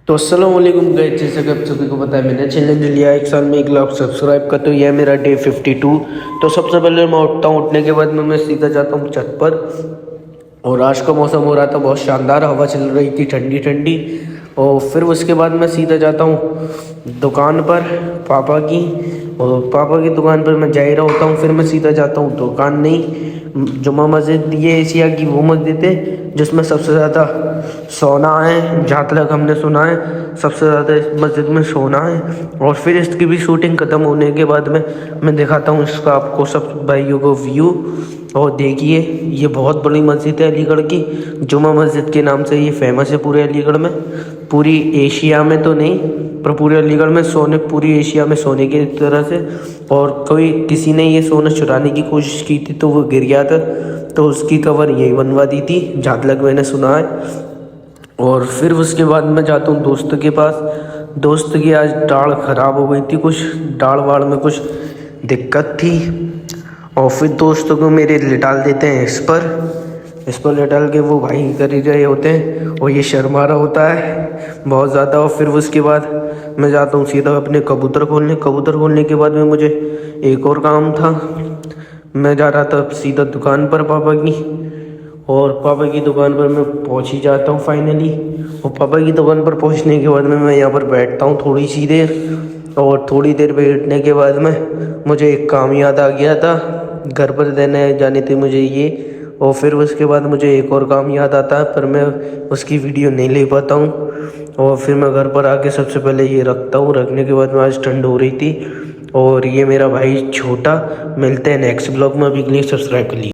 तो अस्सलाम वालेकुम गाइस, जैसे कि आप सभी को पता है मैंने चैलेंज लिया 1 साल में 1 लाख सब्सक्राइब का। तो यह मेरा डे 52। तो सबसे पहले मैं उठता हूँ, उठने के बाद मैं सीधा जाता हूँ छत पर। और आज का मौसम हो रहा था बहुत शानदार, हवा चल रही थी ठंडी ठंडी। और फिर उसके बाद मैं सीधा जाता हूँ दुकान पर पापा की। और पापा की दुकान पर मैं जा ही रहा होता हूँ। फिर मैं सीधा जाता हूँ दुकान नहीं, जुमा मस्जिद, ये एशिया की वो मस्जिद है जिसमें सबसे ज़्यादा सोना है। जहाँ तक हमने सुना है सबसे ज़्यादा इस मस्जिद में सोना है। और फिर इसकी भी शूटिंग ख़त्म होने के बाद में मैं दिखाता हूँ इसका आपको सब भाइयों को व्यू। और देखिए, ये बहुत बड़ी मस्जिद है अलीगढ़ की, जुमा मस्जिद के नाम से ये फेमस है पूरे अलीगढ़ में। पूरी एशिया में तो नहीं पर पूरे अलीगढ़ में सोने, पूरी एशिया में सोने की तरह से। और कोई किसी ने ये सोना चुराने की कोशिश की थी तो वो गिर गया था, तो उसकी कवर यही बनवा दी थी जहाँ तक मैंने सुना है। और फिर उसके बाद मैं जाता हूँ दोस्त के पास। दोस्त की आज दाढ़ ख़राब हो गई थी, कुछ दाढ़ वाड़ में कुछ दिक्कत थी। और फिर दोस्तों को मेरे लिटाल देते हैं इस पर लिटाल के वो भाई कर ही रहे होते हैं और ये शर्मा रहा होता है बहुत ज़्यादा। और फिर उसके बाद मैं जाता हूँ सीधा अपने कबूतर खोलने के बाद में मुझे एक और काम था। मैं जा रहा था सीधा दुकान पर पापा की। और पापा की दुकान पर मैं पहुंच ही जाता हूं फाइनली। और पापा की दुकान पर पहुंचने के बाद में मैं यहाँ पर बैठता हूँ थोड़ी सी देर। और थोड़ी देर बैठने के बाद में मुझे एक काम याद आ गया था, घर पर देने जाने थे मुझे ये। और फिर उसके बाद मुझे एक और काम याद आता है पर मैं उसकी वीडियो नहीं ले पाता हूँ। और फिर मैं घर पर आके सबसे पहले ये रखता हूँ। रखने के बाद में आज ठंड हो रही थी। और ये मेरा भाई छोटा। मिलते हैं नेक्स्ट ब्लॉग में, अभी के लिए सब्सक्राइब कर लीजिए।